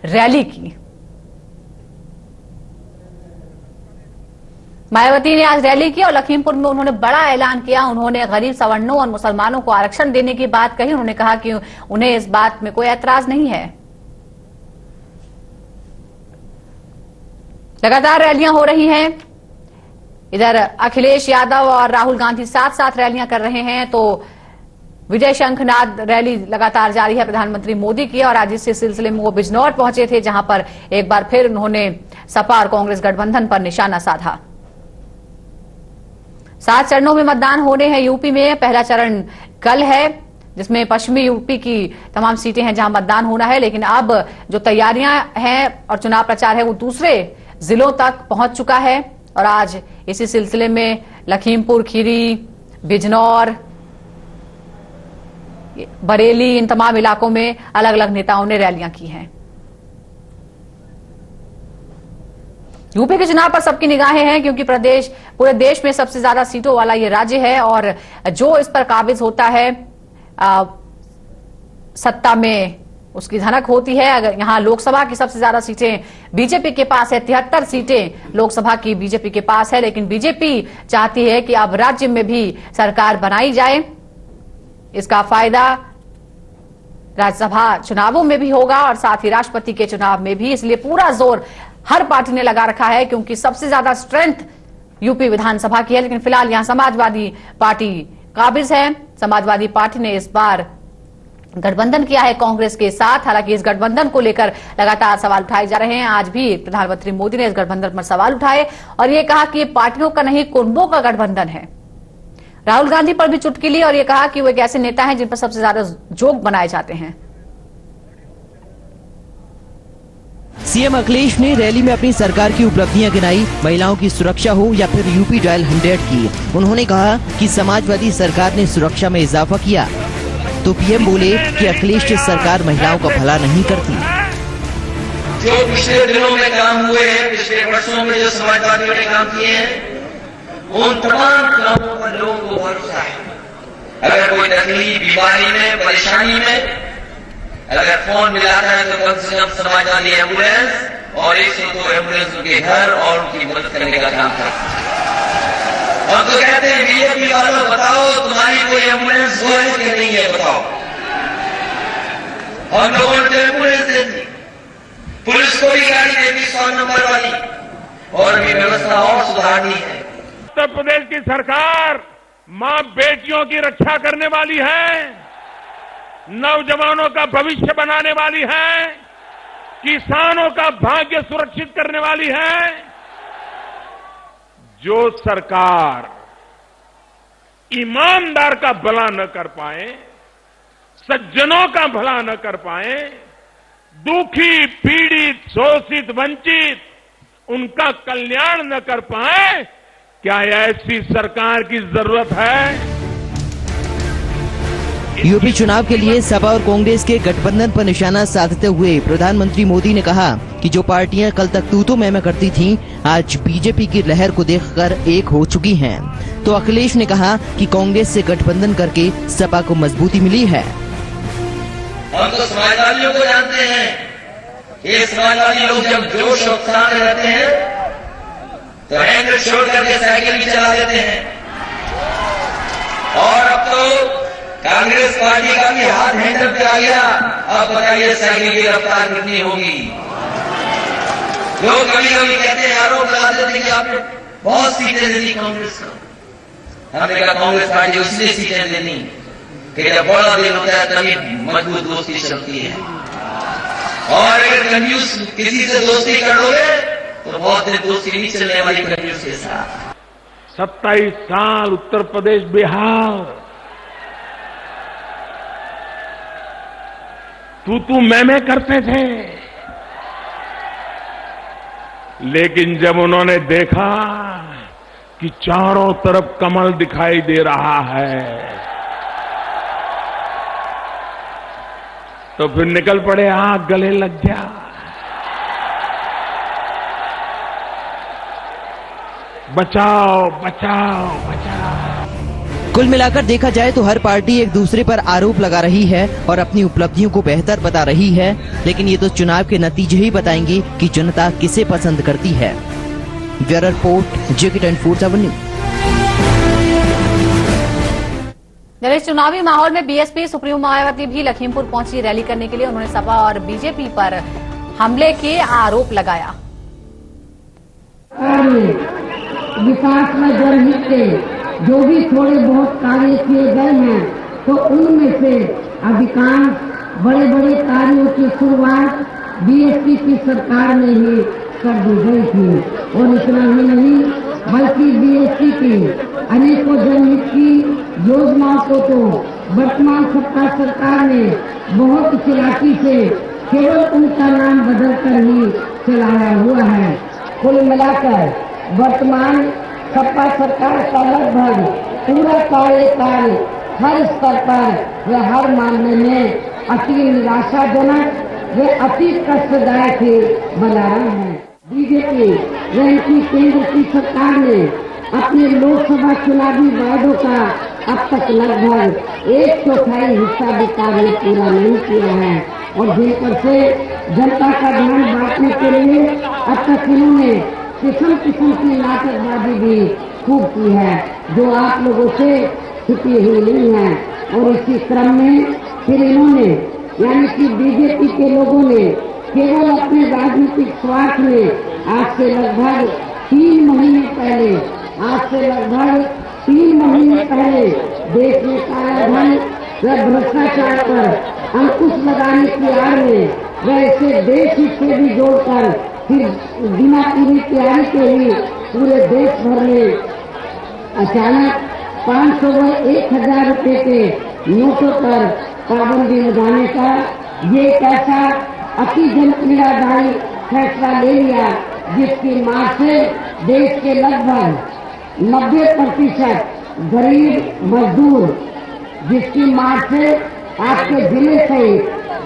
Rally की। मायावती ने आज रैली की और लखीमपुर में उन्होंने बड़ा ऐलान किया। उन्होंने गरीब सवर्णों और मुसलमानों को आरक्षण देने की बात कही। उन्होंने कहा कि उन्हें इस बात में कोई ऐतराज नहीं है। लगातार रैलियां हो रही हैं। इधर अखिलेश यादव और राहुल गांधी साथ साथ रैलियां कर रहे हैं, तो विजय शंखनाद रैली लगातार जारी है प्रधानमंत्री मोदी की। और आज इसी सिलसिले में वो बिजनौर पहुंचे थे, जहां पर एक बार फिर उन्होंने सपा और कांग्रेस गठबंधन पर निशाना साधा। 7 चरणों में मतदान होने हैं यूपी में। पहला चरण कल है, जिसमें पश्चिमी यूपी की तमाम सीटें हैं जहां मतदान होना है। लेकिन अब जो तैयारियां हैं और चुनाव प्रचार है वो दूसरे जिलों तक पहुंच चुका है। और आज इसी सिलसिले में लखीमपुर खीरी, बिजनौर, बरेली, इन तमाम इलाकों में अलग अलग नेताओं ने रैलियां की हैं। यूपी के चुनाव पर सबकी निगाहें हैं, क्योंकि पूरे देश में सबसे ज्यादा सीटों वाला ये राज्य है और जो इस पर काबिज होता है सत्ता में उसकी धनक होती है। अगर यहां लोकसभा की सबसे ज्यादा सीटें बीजेपी के पास है, 73 सीटें लोकसभा की बीजेपी के पास है। लेकिन बीजेपी चाहती है कि अब राज्य में भी सरकार बनाई जाए। इसका फायदा राज्यसभा चुनावों में भी होगा और साथ ही राष्ट्रपति के चुनाव में भी। इसलिए पूरा जोर हर पार्टी ने लगा रखा है, क्योंकि सबसे ज्यादा स्ट्रेंथ यूपी विधानसभा की है। लेकिन फिलहाल यहां समाजवादी पार्टी काबिज है। समाजवादी पार्टी ने इस बार गठबंधन किया है कांग्रेस के साथ। हालांकि इस गठबंधन को लेकर लगातार सवाल उठाए जा रहे हैं। आज भी प्रधानमंत्री मोदी ने इस गठबंधन पर सवाल उठाए और ये कहा कि ये पार्टियों का नहीं, कुंभों का गठबंधन है। राहुल गांधी पर भी चुटकी ली और ये कहा कि वो एक ऐसे नेता हैं जिन पर सबसे ज्यादा जोक बनाए जाते हैं। सीएम अखिलेश ने रैली में अपनी सरकार की उपलब्धियां गिनाई, महिलाओं की सुरक्षा हो या फिर यूपी डायल 100 की। उन्होंने कहा कि समाजवादी सरकार ने सुरक्षा में इजाफा किया, तो पीएम बोले कि अखिलेश की सरकार महिलाओं का भला नहीं करती। जो पिछले दिनों में काम हुए हैं, पिछले वर्षों में जो समाजवादियों ने काम किए हैं, उन तमाम कामों पर लोगों को भरोसा है। अगर कोई तकलीफ, बीमारी में, परेशानी में अगर फोन मिलाता है तो कम से कम समाजवादी एम्बुलेंस और 102 एम्बुलेंस उनके घर और उनकी मदद करने का काम करता है। और तो कहते हैं बीजेपी वालों बताओ तुम्हारी कोई एम्बुलेंस वो है कि नहीं है, बताओ। हम लोगों ने तो एम्बुलेंस दे दी, पुलिस को भी गाड़ी दे दी 100 नंबर वाली, और भी व्यवस्था और सुधारनी है। उत्तर प्रदेश की सरकार मां बेटियों की रक्षा करने वाली है, नौजवानों का भविष्य बनाने वाली है, किसानों का भाग्य सुरक्षित करने वाली है। जो सरकार ईमानदार का भला न कर पाए, सज्जनों का भला न कर पाए, दुखी, पीड़ित, शोषित, वंचित उनका कल्याण न कर पाए, क्या ऐसी सरकार की जरूरत है? यूपी चुनाव के लिए सपा और कांग्रेस के गठबंधन पर निशाना साधते हुए प्रधानमंत्री मोदी ने कहा कि जो पार्टियां कल तक तू तो मैं करती थीं, आज बीजेपी की लहर को देखकर एक हो चुकी हैं। तो अखिलेश ने कहा कि कांग्रेस से गठबंधन करके सपा को मजबूती मिली है। हम तो समाजवादियों को जानते हैं। ये समाजवादी लोग जब जोश और उत्साह में रहते हैं तो हैंडल छोड़ करके साइकिल भी चला देते हैं। और अब तो कांग्रेस पार्टी का भी हाथ हैंडल पे आ गया। अब बताइए साइकिल की रफ्तार कितनी होगी? लोग कभी कभी कहते हैं, आरोप लगाते थे कि आपने बहुत सीटें दे दी कांग्रेस को। हमने कहा कांग्रेस पार्टी उसने सीटें देनी कि जब बड़ा दिन होता है तभी मजबूत दोस्ती चलती है। और अगर कंफ्यूज किसी से दोस्ती कर लोगे तो बहुत दिन दोस्ती नहीं चलने वाली कंफ्यूज के साथ। 27 साल उत्तर प्रदेश, बिहार तू मैं करते थे, लेकिन जब उन्होंने देखा कि चारों तरफ कमल दिखाई दे रहा है तो फिर निकल पड़े, आग गले लग गया। बचाओ बचाओ बचाओ। कुल मिलाकर देखा जाए तो हर पार्टी एक दूसरे पर आरोप लगा रही है और अपनी उपलब्धियों को बेहतर बता रही है, लेकिन ये तो चुनाव के नतीजे ही बताएंगे कि जनता किसे पसंद करती है। Bureau report, JK24/7 news. इस चुनावी माहौल में बीएसपी सुप्रीमो मायावती भी लखीमपुर पहुंची रैली करने के लिए। उन्होंने सपा और बीजेपी पर हमले के आरोप लगाया। विकास में जनहित के जो भी थोड़े बहुत कार्य किए गए हैं, तो उनमें से अधिकांश बड़े बड़े कार्यों की शुरुआत बीएसपी की सरकार ने ही कर दी गई थी। और इतना ही नहीं, बल्कि बीएसपी की अनेकों जनहित की योजनाओं को तो वर्तमान सत्ता सरकार ने बहुत चालाकी से केवल उनका नाम बदलकर ही चलाया हुआ है। कुल मिलाकर वर्तमान सत्ता सरकार का लगभग पूरा कार्यकाल हर स्तर पर व हर मामले में अति निराशाजनक व अति कष्टदायक ही बना रहा है। बीजेपी व इनकी केंद्र की सरकार ने अपने लोकसभा चुनावी वायदों का अब तक लगभग 1/4 हिस्सा भी कार्य पूरा नहीं किया है, और जिन पर से जनता का ध्यान बांटने के लिए अब तक इन्होंने किस्म किस्म की नाटकबाजी भी खूब की है, जो आप लोगों से छिपी हुई नहीं है। और इसी क्रम में फिर इन्होंने, यानी कि बीजेपी के लोगों ने केवल अपने राजनीतिक स्वार्थ में आज से लगभग 3 महीने पहले देश में कालाधन व भ्रष्टाचार पर अंकुश लगाने की आड़ में वैसे देश हित से भी जोड़कर फिर बिना पूरी तैयारी के ही पूरे देश भर में अचानक 500 व 1000 रुपए के नोटों पर पाबंदी लगाने का ये एक ऐसा अति जनपीड़ादायी फैसला ले लिया, जिसकी मार से देश के लगभग 90% गरीब मजदूर, जिसकी मार से आपके जिले से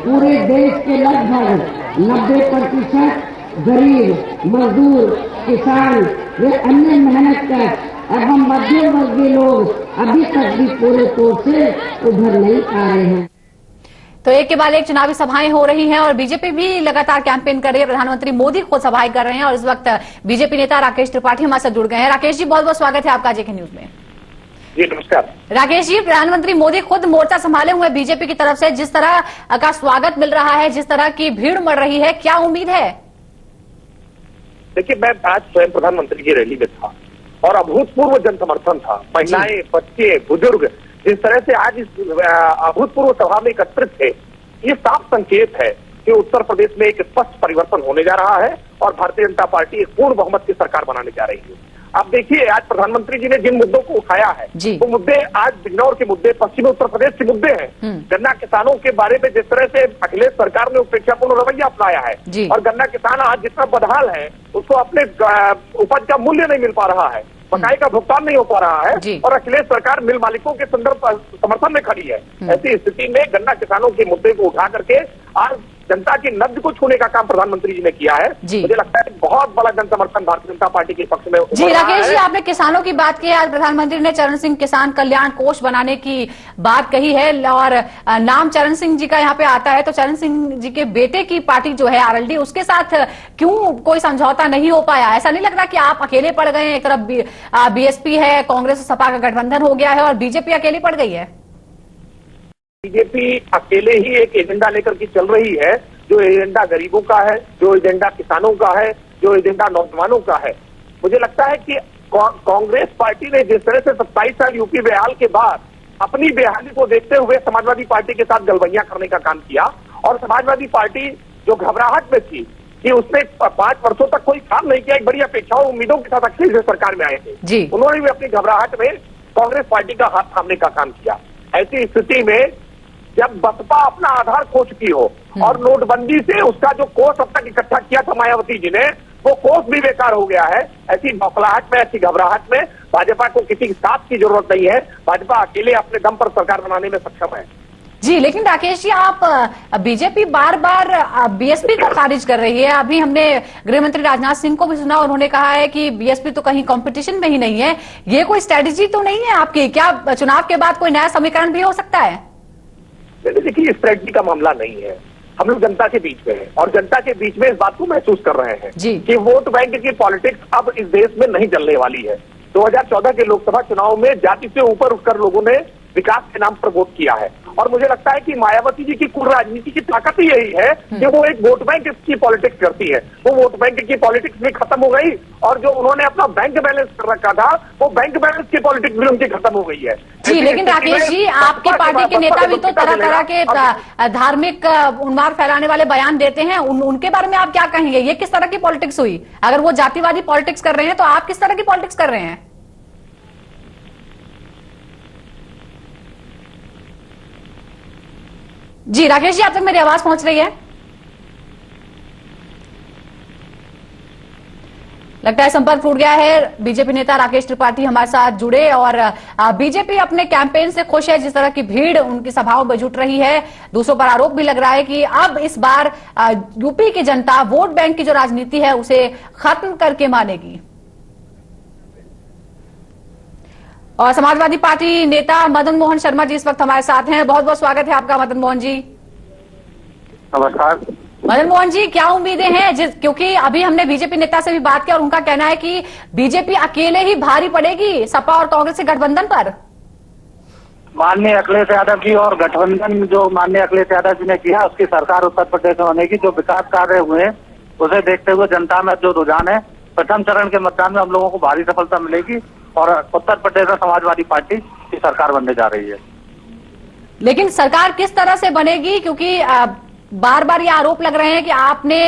पूरे देश के लगभग 90% गरीब मजदूर, किसान व अन्य मेहनतकश एवं मध्यम वर्गीय लोग अभी तक भी पूरे तौर से उभर नहीं पा रहे हैं। तो एक के बाद एक चुनावी सभाएं हो रही हैं और बीजेपी भी लगातार कैंपेन कर रही है। प्रधानमंत्री मोदी खुद सभाएं कर रहे हैं और इस वक्त बीजेपी नेता राकेश त्रिपाठी हमारे साथ जुड़ गए हैं। राकेश जी, बहुत बहुत स्वागत है आपका जेके न्यूज में। जी नमस्कार। राकेश जी, प्रधानमंत्री मोदी खुद मोर्चा संभाले हुए बीजेपी की तरफ से जिस तरह का स्वागत मिल रहा है, जिस तरह की भीड़ बढ़ रही है, क्या उम्मीद है? देखिए, मैं आज स्वयं प्रधानमंत्री की रैली में था और अभूतपूर्व जन समर्थन था। महिलाएं, बच्चे, बुजुर्ग जिस तरह से आज इस अभूतपूर्व सभा में एकत्रित थे, ये साफ संकेत है कि उत्तर प्रदेश में एक स्पष्ट परिवर्तन होने जा रहा है और भारतीय जनता पार्टी एक पूर्ण बहुमत की सरकार बनाने जा रही है। अब देखिए, आज प्रधानमंत्री जी ने जिन मुद्दों को उठाया है, वो मुद्दे आज बिजनौर के मुद्दे, पश्चिमी उत्तर प्रदेश के मुद्दे हैं। गन्ना किसानों के बारे में जिस तरह से अखिलेश सरकार ने उपेक्षापूर्ण रवैया अपनाया है और गन्ना किसान आज जितना बदहाल है, उसको अपने उपज का मूल्य नहीं मिल पा रहा है, बकाये का भुगतान नहीं हो पा रहा है और अखिलेश सरकार मिल मालिकों के समर्थन में खड़ी है। ऐसी स्थिति में गन्ना किसानों के मुद्दे को उठा करके आज जनता की नब्ज को छूने का काम प्रधानमंत्री जी ने किया है। मुझे लगता है बहुत बड़ा जन समर्थन भारतीय जनता पार्टी के पक्ष में। जी राकेश जी, आपने किसानों की बात की है। आज प्रधानमंत्री ने चरण सिंह किसान कल्याण कोष बनाने की बात कही है और नाम चरण सिंह जी का यहाँ पे आता है, तो चरण सिंह जी के बेटे की पार्टी जो है आरएलडी, उसके साथ क्यों कोई समझौता नहीं हो पाया? ऐसा नहीं लग रहा कि आप अकेले पड़ गए हैं? एक तरफ बीएसपी है, कांग्रेस सपा का गठबंधन हो गया है और बीजेपी अकेली पड़ गई है। बीजेपी अकेले ही एक एजेंडा लेकर के चल रही है, जो एजेंडा गरीबों का है, जो एजेंडा किसानों का है, जो एजेंडा नौजवानों का है। मुझे लगता है कि कांग्रेस पार्टी ने जिस तरह से 27 साल यूपी बहाल के बाद अपनी बेहाली को देखते हुए समाजवादी पार्टी के साथ गलबैया करने का काम किया और समाजवादी पार्टी जो घबराहट में थी कि उसने 5 वर्षों तक कोई काम नहीं किया, एक बड़ी अपेक्षाओं उम्मीदों के साथ अखिलेश सरकार में आए थे, उन्होंने भी अपनी घबराहट में कांग्रेस पार्टी का हाथ थामने का काम किया। ऐसी स्थिति में जब बसपा अपना आधार खो चुकी हो और नोटबंदी से उसका जो कोष अब तक इकट्ठा किया था मायावती जी ने, वो कोष भी बेकार हो गया है। ऐसी बौखलाहट में, ऐसी घबराहट में भाजपा को किसी साथ की जरूरत नहीं है। भाजपा अकेले अपने दम पर सरकार बनाने में सक्षम है। जी, लेकिन राकेश जी, आप बीजेपी बार बार बीएसपी को खारिज कर रही है। अभी हमने गृह मंत्री राजनाथ सिंह को भी सुना, उन्होंने कहा है कि बीएसपी तो कहीं कंपटीशन में ही नहीं है। ये कोई स्ट्रेटेजी तो नहीं है आपकी? क्या चुनाव के बाद कोई नया समीकरण भी हो सकता है? देखिए, स्ट्रेटेजी का मामला नहीं है। हम लोग जनता के बीच में हैं और जनता के बीच में इस बात को महसूस कर रहे हैं कि वोट बैंक की पॉलिटिक्स अब इस देश में नहीं चलने वाली है। 2014 के लोकसभा चुनाव में जाति से ऊपर उठकर लोगों ने विकास के नाम पर वोट किया है और मुझे लगता है कि मायावती जी की कुल राजनीति की ताकत ही यही है कि वो एक वोट बैंक की पॉलिटिक्स करती है। वो वोट बैंक की पॉलिटिक्स भी खत्म हो गई और जो उन्होंने अपना बैंक बैलेंस कर रखा था वो बैंक बैलेंस की पॉलिटिक्स भी उनकी खत्म हो गई है। जी, लेकिन राकेश जी, आपकी पार्टी के नेता भी तो तरह तरह के धार्मिक उन्माद फैलाने वाले बयान देते हैं, उनके बारे में आप क्या कहेंगे? ये किस तरह की पॉलिटिक्स हुई? अगर वो जातिवादी पॉलिटिक्स कर रहे हैं तो आप किस तरह की पॉलिटिक्स कर रहे हैं? जी राकेश जी, आप तक मेरी आवाज पहुंच रही है? लगता है संपर्क टूट गया है। बीजेपी नेता राकेश त्रिपाठी हमारे साथ जुड़े और बीजेपी अपने कैंपेन से खुश है, जिस तरह की भीड़ उनकी सभाओं में जुट रही है। दूसरों पर आरोप भी लग रहा है कि अब इस बार यूपी की जनता वोट बैंक की जो राजनीति है उसे खत्म करके मानेगी। और समाजवादी पार्टी नेता मदन मोहन शर्मा जी इस वक्त हमारे साथ हैं। बहुत बहुत स्वागत है आपका मदन मोहन जी। नमस्कार मदन मोहन जी, क्या उम्मीदें हैं? क्योंकि अभी हमने बीजेपी नेता से भी बात की और उनका कहना है कि बीजेपी अकेले ही भारी पड़ेगी सपा और कांग्रेस के गठबंधन पर। माननीय अखिलेश यादव जी और गठबंधन जो माननीय अखिलेश यादव जी ने किया, उसकी सरकार उत्तर प्रदेश में बनेगी। जो विकास कार्य हुए उसे देखते हुए जनता में जो रुझान है, प्रथम चरण के मतदान में हम लोगों को भारी सफलता मिलेगी और उत्तर प्रदेश में समाजवादी पार्टी की सरकार बनने जा रही है। लेकिन सरकार किस तरह से बनेगी? क्योंकि बार बार ये आरोप लग रहे हैं कि आपने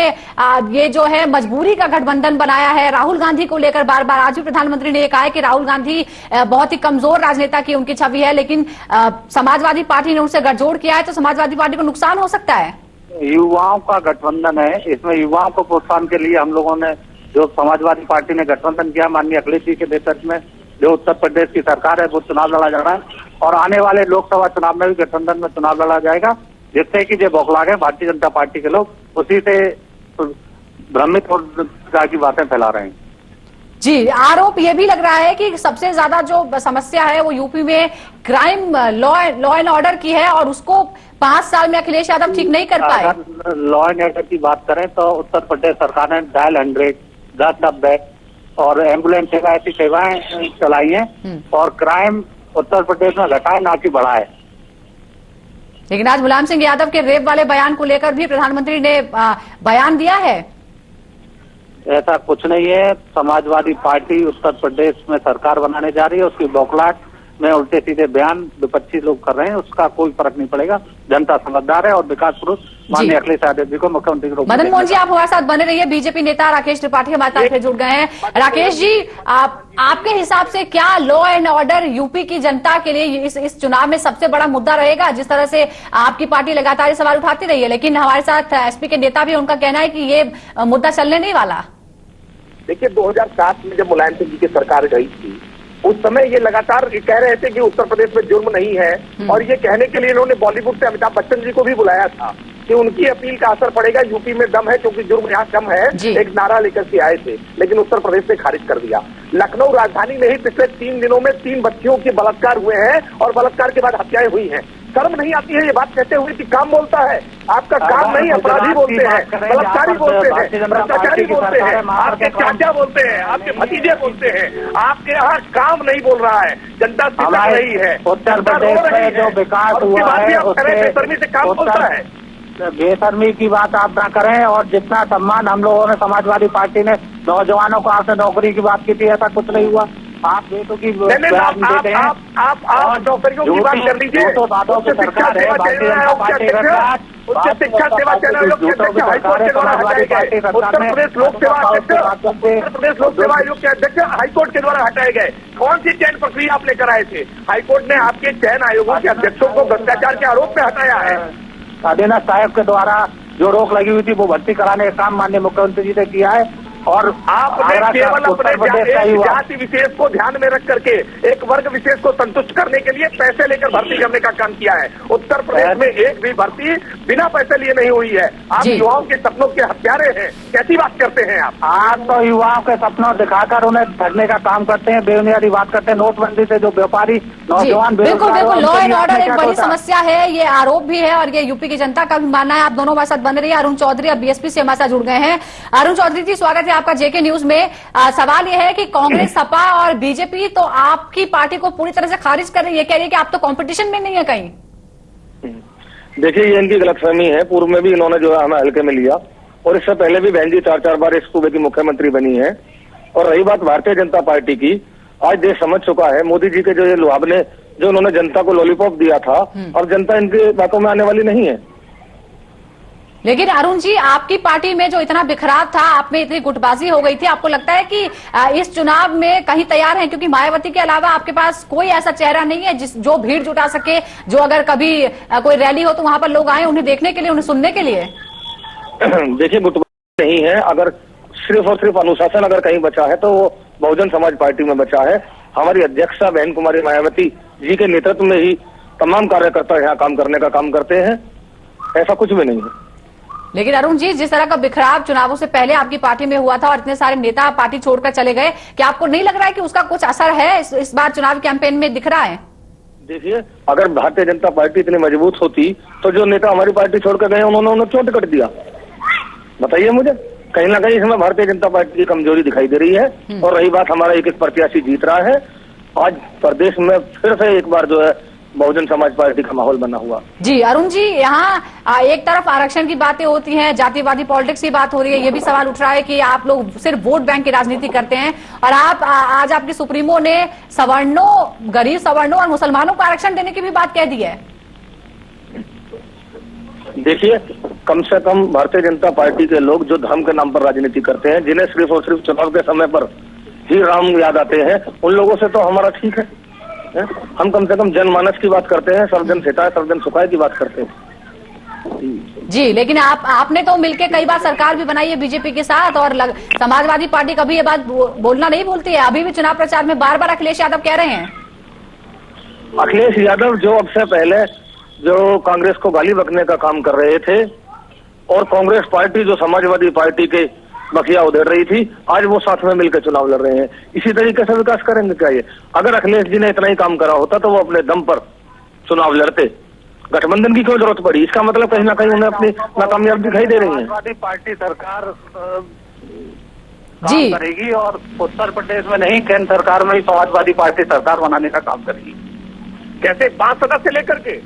ये जो है मजबूरी का गठबंधन बनाया है राहुल गांधी को लेकर। बार बार आज भी प्रधानमंत्री ने ये कहा है कि राहुल गांधी बहुत ही कमजोर राजनेता की उनकी छवि है, लेकिन समाजवादी पार्टी ने उनसे गठजोड़ किया है, तो समाजवादी पार्टी को नुकसान हो सकता है। युवाओं का गठबंधन है, इसमें युवाओं को प्रोत्साहन के लिए हम लोगों ने जो समाजवादी पार्टी ने गठबंधन किया, माननीय अखिलेश जी के नेतृत्व में जो उत्तर प्रदेश की सरकार है वो चुनाव लड़ा जा रहा है और आने वाले लोकसभा चुनाव में भी गठबंधन में चुनाव लड़ा जाएगा, जिससे कि जो बौखला गए भारतीय जनता पार्टी के लोग उसी से भ्रमित और की बातें फैला रहे हैं। जी, आरोप ये भी लग रहा है कि सबसे ज्यादा जो समस्या है वो यूपी में क्राइम लॉ एंड ऑर्डर की है और उसको 5 साल में अखिलेश यादव ठीक नहीं कर पाए। अगर लॉ एंड ऑर्डर की बात करें तो उत्तर प्रदेश सरकार ने डायल 100, 1090 और एम्बुलेंस सेवा ऐसी सेवाएं चलाई हैं और क्राइम उत्तर प्रदेश में घटा है, ना कि बढ़ा है। लेकिन आज मुलायम सिंह यादव के रेप वाले बयान को लेकर भी प्रधानमंत्री ने बयान दिया है। ऐसा कुछ नहीं है। समाजवादी पार्टी उत्तर प्रदेश में सरकार बनाने जा रही है, उसकी बौखलाहट में उल्टे सीधे बयान विपक्षी लोग कर रहे हैं, उसका कोई फर्क नहीं पड़ेगा। जनता समझदार है और विकास पुरुष माननीय अखिलेश यादव जी को मुख्यमंत्री के रूप में। मदन मोहन जी, आप हमारे साथ बने रहिए। बीजेपी नेता राकेश त्रिपाठी हमारे साथ फिर जुड़ गए हैं। राकेश जी, आपके हिसाब से क्या लॉ एंड ऑर्डर यूपी की जनता के लिए इस चुनाव में सबसे बड़ा मुद्दा रहेगा? जिस तरह से आपकी पार्टी लगातार ये सवाल उठाती रही है, लेकिन हमारे साथ एसपी के नेता भी, उनका कहना है कि ये मुद्दा चलने नहीं वाला। देखिए, 2007 में जब मुलायम सिंह जी की सरकार गई थी उस समय ये लगातार कह रहे थे कि उत्तर प्रदेश में जुर्म नहीं है और ये कहने के लिए इन्होंने बॉलीवुड से अमिताभ बच्चन जी को भी बुलाया था कि उनकी अपील का असर पड़ेगा, यूपी में दम है क्योंकि जुर्म यहाँ कम है, एक नारा लेकर के आए थे, लेकिन उत्तर प्रदेश से खारिज कर दिया। लखनऊ राजधानी में ही पिछले 3 दिनों में 3 बच्चियों के बलात्कार हुए हैं और बलात्कार के बाद हत्याएं हुई हैं। शर्म नहीं आती है ये बात कहते हुए कि काम बोलता है? आपका काम नहीं, अपराधी बोलते हैं, बलात्कारी बोलते हैं, भ्रष्टाचारी बोलते हैं, आपके चाचा बोलते हैं, आपके भतीजे बोलते हैं। आपके यहाँ काम नहीं बोल रहा है, जनता सिसक रही है, उत्तर प्रदेश में जो विकास हुआ है बेशर्मी से काम बोलता है। बेशर्मी की बात आप ना करें और जितना सम्मान हम लोगों ने समाजवादी पार्टी ने नौजवानों को आपने नौकरी की बात की थी, ऐसा कुछ नहीं हुआ। आप बेटों की आप नौकरियों की बात कर लीजिए। सरकार है भारतीय जनता पार्टी उच्च शिक्षा सेवा चैनल हाईकोर्ट के द्वारा हटाए गए। उत्तर प्रदेश लोक सेवा आयोग के अध्यक्ष हाईकोर्ट के द्वारा हटाए गए। कौन सी चयन प्रक्रिया आप लेकर आए थे? हाईकोर्ट ने आपके चयन आयोगों के अध्यक्षों को भ्रष्टाचार के आरोप में हटाया है। अधीना साहब के द्वारा जो रोक लगी हुई थी वो भर्ती कराने का काम माननीय मुख्यमंत्री जी ने किया है और आपने केवल अपने जाति विशेष को ध्यान में रख करके एक वर्ग विशेष को संतुष्ट करने के लिए पैसे लेकर भर्ती करने का काम किया है। उत्तर प्रदेश में एक भी भर्ती बिना पैसे लिए नहीं हुई है। आप युवाओं के सपनों के हत्यारे हैं, कैसी बात करते हैं आप तो युवाओं के सपनों दिखाकर उन्हें ठगने का काम करते हैं, बेबुनियादी बात करते हैं। नोटबंदी से जो व्यापारी नौजवान बिल्कुल बिल्कुल लॉ एंड ऑर्डर एक बड़ी समस्या है, ये आरोप भी है और ये यूपी की जनता का भी मानना है। आप दोनों हमारे साथ बन रही है। अरुण चौधरी अब बीएसपी से हमारे साथ जुड़ गए हैं। अरुण चौधरी जी, स्वागत है आपका जेके न्यूज में। सवाल यह है कि कांग्रेस, सपा और बीजेपी तो आपकी पार्टी को पूरी तरह से खारिज कर रही है, कह रही है कि आप तो कंपटीशन में नहीं है कहीं। देखिए, ये इनकी गलतफहमी है। पूर्व में भी इन्होंने जो है हमें हल्के में लिया और इससे पहले भी बहन जी 4-4 बार इस सूबे की मुख्यमंत्री बनी है। और रही बात भारतीय जनता पार्टी की, आज देश समझ चुका है मोदी जी के जो ये लुहाब ने जो उन्होंने जनता को लॉलीपॉप दिया था, और जनता इनकी बातों में आने वाली नहीं है। लेकिन अरुण जी, आपकी पार्टी में जो इतना बिखराव था, आप में इतनी गुटबाजी हो गई थी, आपको लगता है कि इस चुनाव में कहीं तैयार हैं? क्योंकि मायावती के अलावा आपके पास कोई ऐसा चेहरा नहीं है जो भीड़ जुटा सके, जो अगर कभी कोई रैली हो तो वहां पर लोग आए उन्हें देखने के लिए, उन्हें सुनने के लिए। देखिए, गुटबाजी नहीं है। अगर सिर्फ और सिर्फ अनुशासन अगर कहीं बचा है तो वो बहुजन समाज पार्टी में बचा है। हमारी अध्यक्षा बहन कुमारी मायावती जी के नेतृत्व में ही तमाम कार्यकर्ता यहाँ काम करने का काम करते हैं, ऐसा कुछ भी नहीं है। लेकिन अरुण जी, जिस तरह का बिखराव चुनावों से पहले आपकी पार्टी में हुआ था और इतने सारे नेता पार्टी छोड़कर चले गए, क्या आपको नहीं लग रहा है कि उसका कुछ असर है इस बार चुनाव कैंपेन में दिख रहा है? देखिए, अगर भारतीय जनता पार्टी इतनी मजबूत होती तो जो नेता हमारी पार्टी छोड़कर गए उन्होंने उन्हें क्यों टिकट दिया, बताइए मुझे। कहीं ना कहीं इसमें भारतीय जनता पार्टी की कमजोरी दिखाई दे रही है। और रही बात, हमारा एक प्रत्याशी जीत रहा है। आज प्रदेश में फिर से एक बार जो है बहुजन समाज पार्टी का माहौल बना हुआ। जी अरुण जी, यहाँ एक तरफ आरक्षण की बातें होती हैं, जातिवादी पॉलिटिक्स की बात हो रही है, ये भी सवाल उठ रहा है कि आप लोग सिर्फ वोट बैंक की राजनीति करते हैं। और आप आज आपके सुप्रीमो ने सवर्णों, गरीब सवर्णों और मुसलमानों को आरक्षण देने की भी बात कह दी है। देखिए, कम से कम भारतीय जनता पार्टी के लोग जो धर्म के नाम पर राजनीति करते हैं, जिन्हें सिर्फ और सिर्फ चुनाव के समय पर ही राम याद आते हैं, उन लोगों से तो हमारा ठीक है। हम कम से कम जनमानस की बात करते हैं, सर्वजन हिताय सर्वजन सुखाय की बात करते हैं। जी, लेकिन आपने तो मिलकर कई बार सरकार भी बनाई है बीजेपी के साथ, और समाजवादी पार्टी कभी ये बात बोलना नहीं भूलती है। अभी भी चुनाव प्रचार में बार बार अखिलेश यादव कह रहे हैं। अखिलेश यादव जो अब से पहले जो कांग्रेस को गाली बकने का काम कर रहे थे, और कांग्रेस पार्टी जो समाजवादी पार्टी के बखिया उधेड़ रही थी, आज वो साथ में मिलकर चुनाव लड़ रहे हैं। इसी तरीके से विकास करेंगे क्या ये? अगर अखिलेश जी ने इतना ही काम करा होता तो वो अपने दम पर चुनाव लड़ते। गठबंधन की क्यों जरूरत पड़ी? इसका मतलब कहीं ना कहीं उन्हें अपनी नाकामयाबी दिखाई दे रही है। समाजवादी पार्टी सरकार काम करेगी और उत्तर प्रदेश में नहीं, केंद्र सरकार में ही समाजवादी पार्टी सरकार बनाने का काम करेगी। कैसे 5 सदस्य लेकर के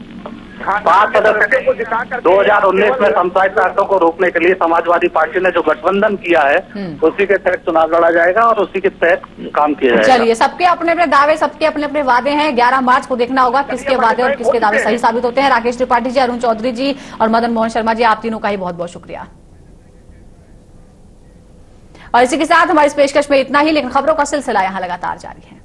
5 सदस्य को दिखाकर 2019 में पंचायत राजों को रोकने के लिए समाजवादी पार्टी ने जो गठबंधन किया है, उसी के तहत चुनाव लड़ा जाएगा और उसी के तहत काम किया जाएगा। चलिए, सबके अपने अपने दावे, सबके अपने अपने वादे हैं। 11 मार्च को देखना होगा किसके वादे और किसके दावे सही साबित होते हैं। राकेश त्रिपाठी जी, अरुण चौधरी जी और मदन मोहन शर्मा जी, आप तीनों का ही बहुत बहुत शुक्रिया। और इसी के साथ हमारी इस पेशकश में इतना ही, लेकिन खबरों का सिलसिला यहाँ लगातार जारी है।